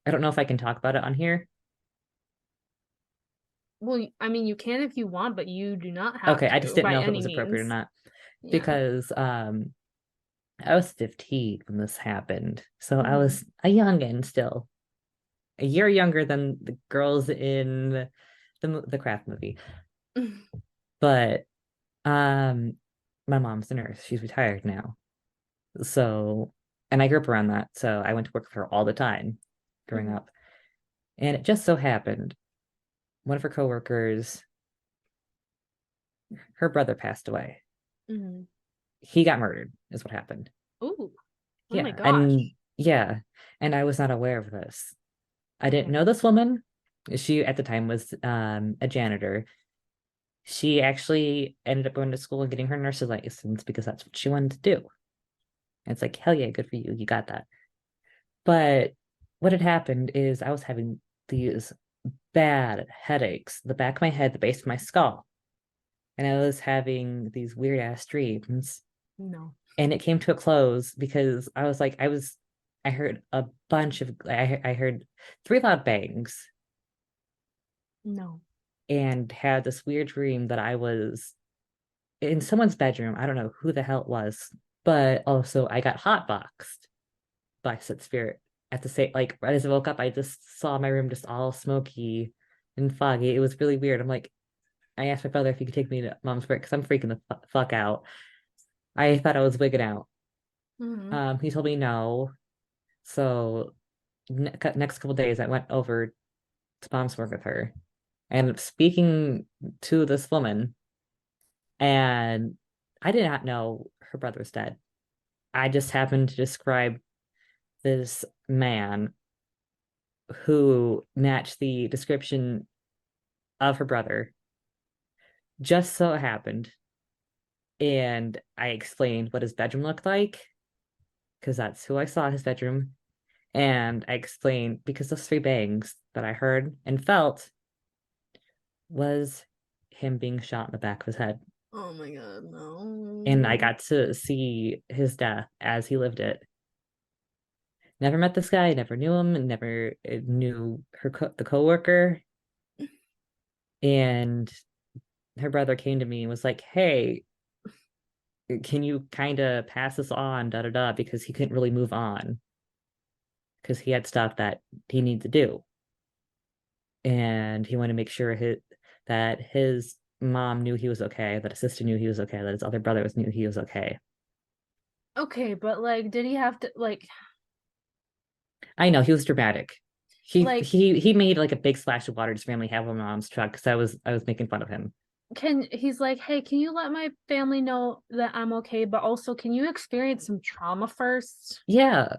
I don't know if I can talk about it on here. Well, I mean, you can if you want, but you do not have Okay, I just to didn't by know if it any was appropriate or means. not Yeah. because I was 15 when this happened. So I Hmm. was a youngin' still, a year younger than the girls in the craft movie. But um my mom's a nurse. She's retired now. So and I grew up around that. So I went to work with her all the time growing Hmm. up. And it just so happened one of her coworkers, her brother passed away. Hmm. He got murdered, is what happened. Ooh. Oh my Yeah. And gosh. yeah. And I was not aware of this. I didn't Okay. know this woman. She at the time was a janitor. She actually ended up going to school and getting her nurse's license because that's what she wanted to do. And it's like, hell yeah, good for you. You got that. But what had happened is I was having these bad headaches, the back of my head, the base of my skull. And I was having these weird ass dreams. No. And it came to a close because I heard a bunch of, I heard three loud bangs No. and had this weird dream that I was in someone's bedroom. I don't know who the hell it was, but also I got hotboxed by said spirit at the same, like right as I woke up, I just saw my room just all smoky and foggy. It was really weird. I'm like, I asked my brother if he could take me to mom's break because I'm freaking the fuck out. I thought I was wigging out. Hmm. He told me no. So next couple days, I went over to mom's work with her and speaking to this woman, and I did not know her brother was dead. I just happened to describe this man who matched the description of her brother. Just so happened, and I explained what his bedroom looked like because that's who I saw his bedroom. And I explained because those three bangs that I heard and felt was him being shot in the back of his head. Oh my God, And I no. got to see his death as he lived it. Never met this guy, never knew him, and never knew the coworker. And her brother came to me and was like, "Hey, can you kind of pass this on, da da da?" Because he couldn't really move on because he had stuff that he needed to do, and he wanted to make sure that his mom knew he was okay, that his sister knew he was okay, that his other brothers knew he was okay. Okay, but like, did he have to I know he was dramatic. He like he he made like a big splash of water his family had on my mom's truck because I was making fun of him. can he's like, hey, can you let my family know that I'm okay, but also can you experience some trauma first? Yeah.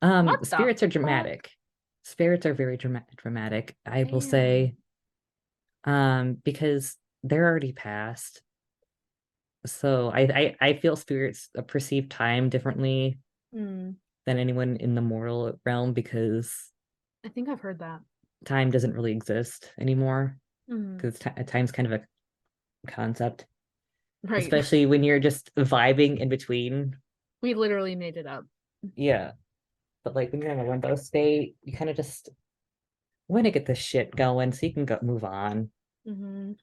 What the Spirits are fuck? dramatic. Spirits are very dramatic, I will Damn. say. Because they're already past. So I feel spirits perceive time differently Hmm. than anyone in the mortal realm because I think I've heard that. time doesn't really exist anymore. Hmm. Because time's kind of a concept, Right. especially when you're just vibing in between. We literally made it up. Yeah. But like when you're in a limbo state, you kind of just want to get this shit going so you can go move on Hmm.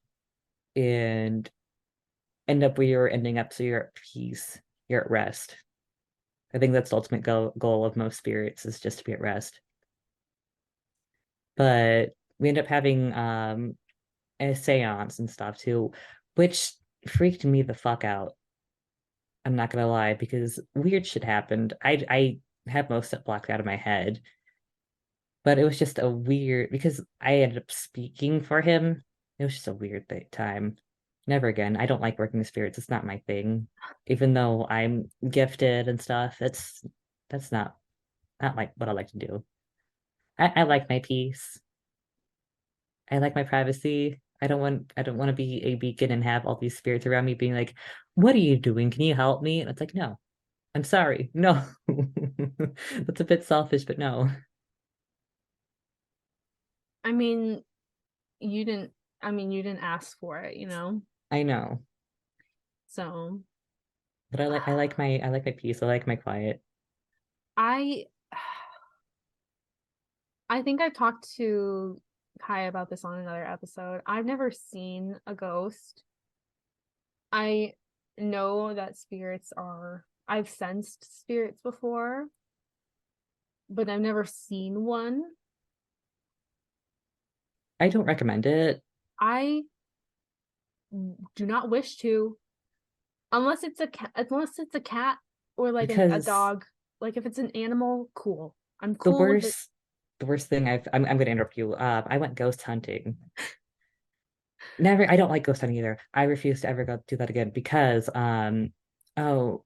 and end up where you're ending up so you're at peace, you're at rest. I think that's the ultimate goal of most spirits is just to be at rest. But we end up having a seance and stuff too, which freaked me the fuck out. I'm not gonna lie, because weird shit happened. I had most of it blocked out of my head, but it was just a weird because I ended up speaking for him. It was just a weird time. Never again. I don't like working with spirits. It's not my thing. Even though I'm gifted and stuff, that's not like what I like to do. I like my peace. I like my privacy. I don't want to be a beacon and have all these spirits around me being like, "What are you doing? Can you help me?" And it's like, "No, I'm sorry. No." That's a bit selfish, but no. I mean, you didn't you didn't ask for it, you know? I know. So But I like my peace. I like my quiet. I I think I talked to Kai about this on another episode. I've never seen a ghost. I know that I've sensed spirits before, but I've never seen one. I don't recommend it I do not wish to, unless it's a cat or like a because dog. Like if it's an animal, cool. I'm the cool with it. worst the worst thing I'm going to interrupt you. I went ghost hunting. Never. I don't like ghost hunting either. I refuse to ever go do that again because oh,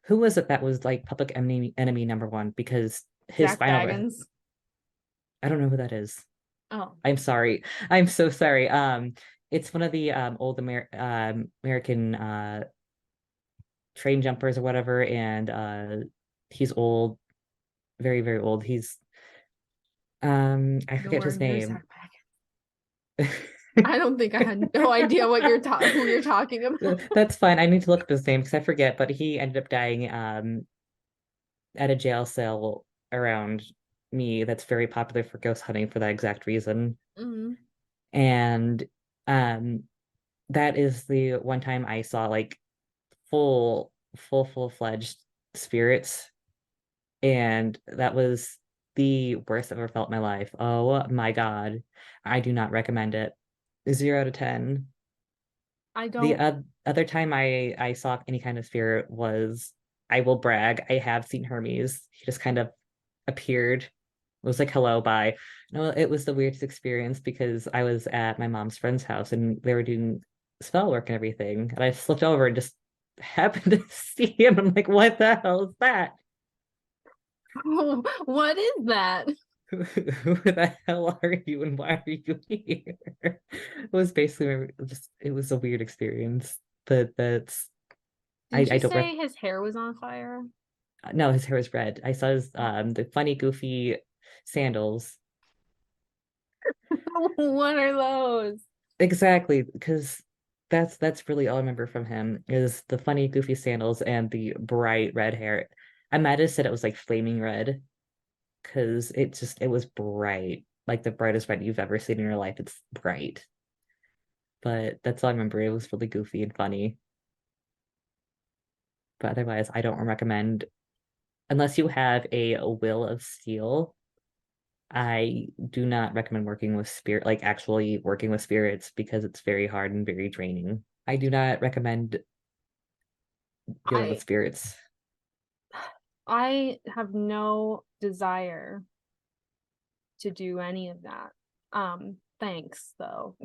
who was it that was like public enemy number one because his Zach final Baggins. I don't know who that is. Oh, I'm sorry. I'm so sorry. It's one of the old American train jumpers or whatever, and he's old, very, very old. He's I forget nowhere his near name. Zach Baggins. I don't think I had no idea who you're talking about. That's fine. I need to look up his name because I forget, but he ended up dying at a jail cell around me that's very popular for ghost hunting for that exact reason. Mm, And um that is the one time I saw like full-fledged spirits, and that was the worst I've ever felt in my life. Oh my God. I do not recommend it. 0 to 10. I The don't. other time I saw any kind of spirit was, I will brag, I have seen Hermes. He just kind of appeared. It was like, hello, bye. No, it was the weirdest experience because I was at my mom's friend's house and they were doing spell work and everything. And I just looked over and just happened to see him. I'm like, what the hell is that? What is that? Who the hell are you and why are you here? It was basically just, it was a weird experience. But that's, Didn't I you don't rec say his hair was on fire? no, his hair was red. I saw his Oh. the funny, goofy sandals. What are those? Exactly, because that's really all I remember from him is the funny, goofy sandals and the bright red hair. I might have said it was like flaming red because it was bright, like the brightest red you've ever seen in your life. It's bright, but that's all I remember. It was really goofy and funny. But otherwise, I don't recommend unless you have a will of steel. I do not recommend working with spirit, like actually working with spirits, because it's very hard and very draining. I do not recommend dealing with I spirits. I have no desire to do any of that. Thanks though.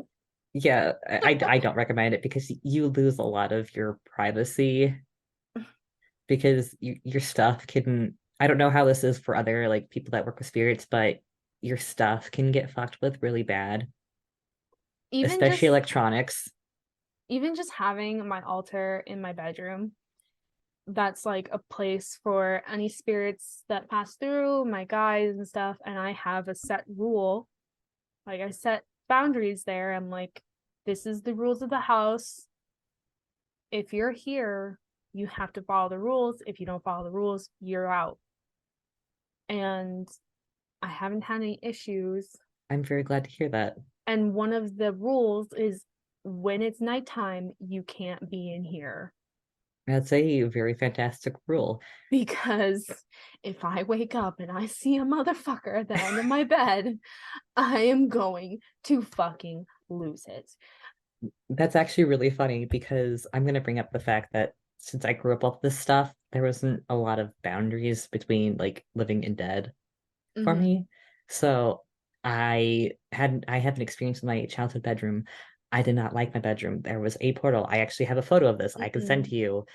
Yeah, I don't recommend it because you lose a lot of your privacy because your stuff can, I don't know how this is for other like people that work with spirits, but your stuff can get fucked with really bad, Even especially just electronics. even just having my altar in my bedroom, that's like a place for any spirits that pass through, my guides and stuff, and I have a set rule. Like I set boundaries there. I'm like, this is the rules of the house. If you're here, you have to follow the rules. If you don't follow the rules, you're out. And I haven't had any issues. I'm very glad to hear that. And one of the rules is when it's nighttime, you can't be in here. That's a very fantastic rule. Because if I wake up and I see a motherfucker at the end of my bed, I am going to fucking lose it. That's actually really funny because I'm going to bring up the fact that since I grew up with this stuff, there wasn't a lot of boundaries between like living and dead for Mm-hmm. me. So I had an experience in my childhood bedroom. I did not like my bedroom. There was a portal. I actually have a photo of this I can send Mm-mm. to you.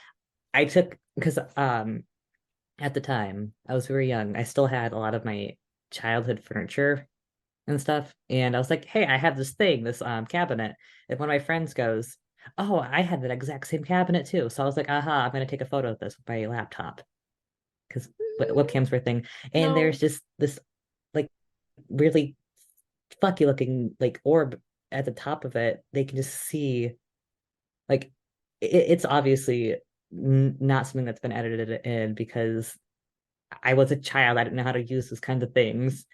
I took because at the time I was very young. I still had a lot of my childhood furniture and stuff. And I was like, hey, I have this thing, this cabinet. And one of my friends goes, oh, I had that exact same cabinet too. So I was like, aha, I'm gonna take a photo of this with my laptop because webcams were a thing. And No. there's just this like really fucky looking like orb at the top of it. They can just see like it's obviously not something that's been edited in because I was a child. I didn't know how to use those kinds of things.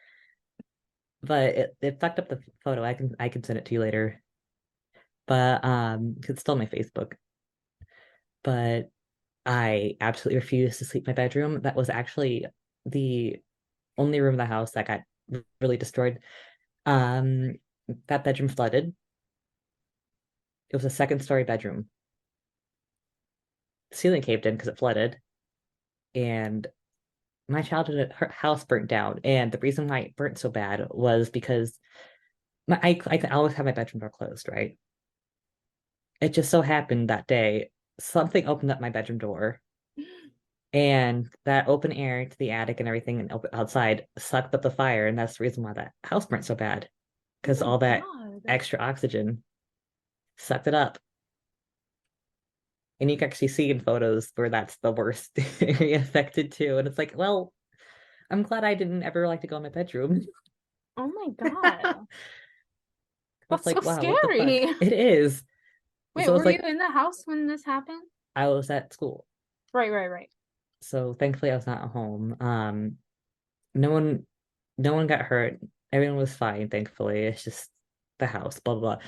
but it fucked up the photo. I can send it to you later. But it's still on my Facebook. But I absolutely refused to sleep in my bedroom. That was actually the only room in the house that got really destroyed. Um, that bedroom flooded. It was a second story bedroom. The ceiling caved in because it flooded, and my childhood her house burnt down. And the reason why it burnt so bad was because I always have my bedroom door closed, right? It just so happened that day something opened up my bedroom door, and that open air to the attic and everything and outside sucked up the fire, and that's the reason why that house burnt so bad Oh because my all that God. extra oxygen sucked it up. And you can actually see in photos where that's the worst area affected too. And it's like, well, I'm glad I didn't ever like to go in my bedroom. Oh my God. It's That's so like, wow, what the fuck? scary. It is. Wait, So it's were you like in the house when this happened? I was at school. Right, right, right. So thankfully I was not at home. No one no one got hurt. Everyone was fine, thankfully. It's just the house, blah blah blah.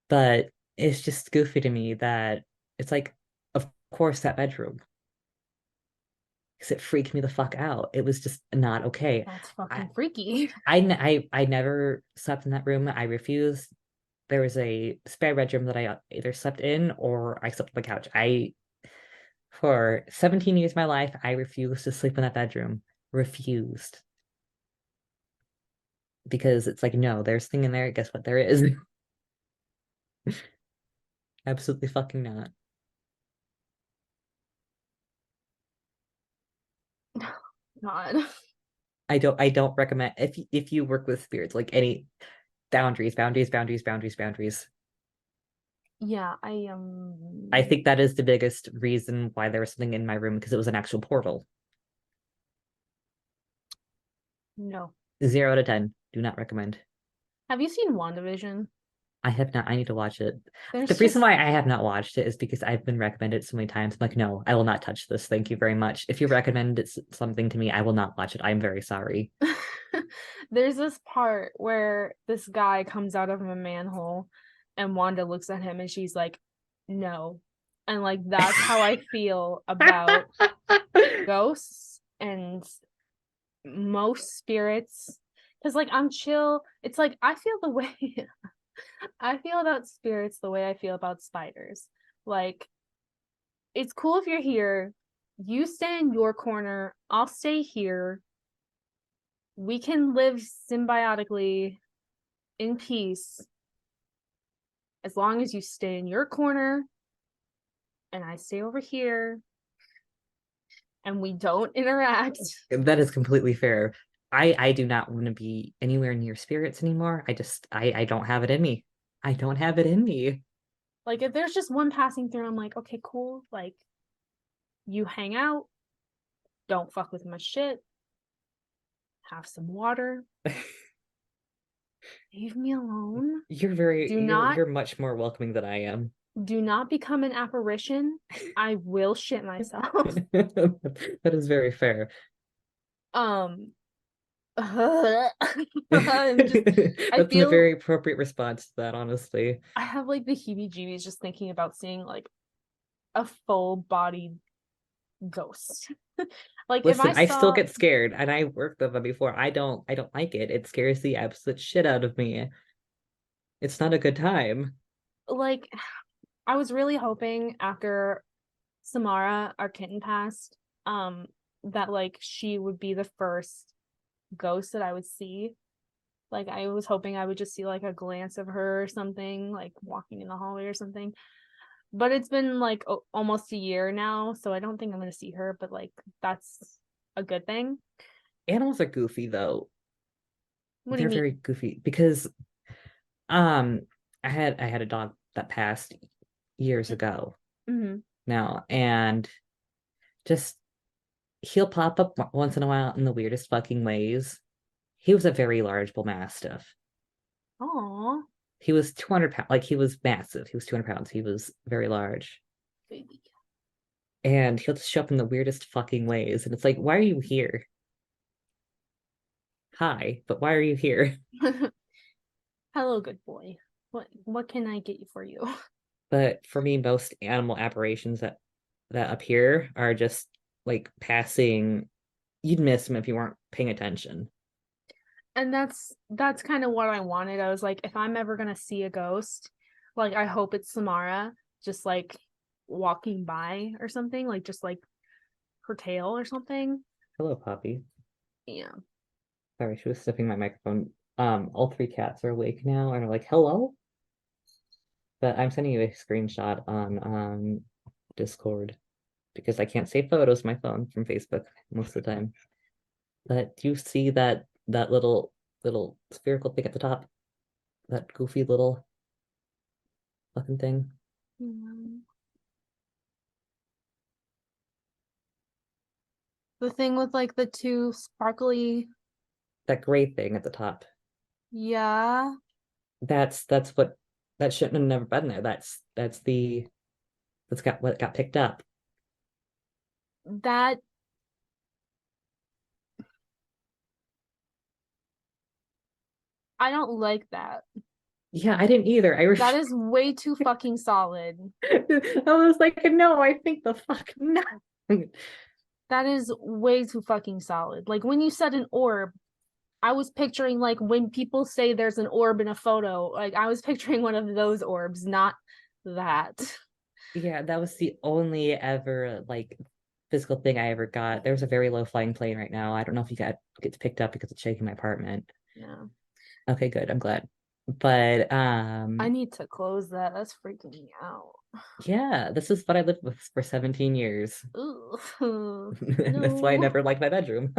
But it's just goofy to me that it's like, of course, that bedroom, because it freaked me the fuck out. It was just not okay. That's I, fucking freaky. I never slept in that room. I refused. There was a spare bedroom that I either slept in or I slept on the couch. For 17 years of my life, I refused to sleep in that bedroom. Refused. Because it's like, no, there's thing in there. Guess what? There is. Absolutely fucking not. God. I don't recommend if you work with spirits, like any boundaries, boundaries, boundaries, boundaries, boundaries. Yeah, I think that is the biggest reason why there was something in my room because it was an actual portal. no. 0 to 10. Do not recommend. Have you seen WandaVision? I have not. I need to watch it. The There's reason just why I have not watched it is because I've been recommended so many times. I'm like, no, I will not touch this. Thank you very much. If you recommend something to me, I will not watch it. I'm very sorry. there's this part where this guy comes out of a manhole and Wanda looks at him and she's like, no. And like that's how I feel about ghosts and most spirits. Cause like I'm chill. It's like I feel the way I feel about spirits the way I feel about spiders. Like it's cool if you're here. You stay in your corner. I'll stay here. We can live symbiotically in peace as long as you stay in your corner and I stay over here and we don't interact. That is completely fair. I do not want to be anywhere near spirits anymore. I don't have it in me. I don't have it in me. Like if there's just one passing through, I'm like, okay, cool. Like you hang out, don't fuck with my shit, have some water, leave me alone. You're very Do you're not you're much more welcoming than I am. do not become an apparition. I will shit myself. That is very fair. um I'm just I That's a feel very appropriate response to that, honestly. I have like the heebie-jeebies just thinking about seeing like a full-bodied ghost. Like if I Listen, I still saw get scared, and I worked with them before. I don't like it. It scares the absolute shit out of me. It's not a good time. like I was really hoping after Samara, our kitten, passed, that like she would be the first ghost that I would see. Like I was hoping I would just see like a glance of her or something, like walking in the hallway or something. But it's been like almost a year now, so I don't think I'm gonna see her. But like that's a good thing. Animals are goofy though. What do you They're mean? very goofy because um I had a dog that passed years ago Mm-hmm. now, and just he'll pop up once in a while in the weirdest fucking ways. He was a very large bull mastiff. Aw, He was 200 pounds, like he was massive. He was 200 pounds. He was very large. baby. And he'll just show up in the weirdest fucking ways. And it's like, why are you here? Hi, but why are you here? Hello, good boy. What can I get you for you? But for me, most animal apparitions that appear are just like passing. You'd miss them if you weren't paying attention. And that's kind of what I wanted. I was like, if I'm ever gonna see a ghost, like I hope it's Samara just like walking by or something, like just like her tail or something. Hello, puppy. Yeah. Sorry, she was sniffing my microphone. All three cats are awake now and are like, hello. But I'm sending you a screenshot on Discord because I can't save photos on my phone from Facebook most of the time. But do you see that little spherical thing at the top? That goofy little fucking thing? Mm. The thing with like the two sparkly, That gray thing at the top. yeah, That's what that shouldn't have never been there. That's got what got picked up. that I don't like that. Yeah, I didn't either. That is way too fucking solid. I was like, no, I think the fuck no. That is way too fucking solid. Like when you said an orb, I was picturing like when people say there's an orb in a photo, like I was picturing one of those orbs, not that. Yeah, that was the only ever like physical thing I ever got. There's a very low flying plane right now. I don't know if you got gets picked up because it's shaking my apartment. Yeah. Okay, good. I'm glad. But I need to close that. That's freaking me out. yeah, this is what I lived with for 17 years. Ooh. That's why I No. never liked my bedroom.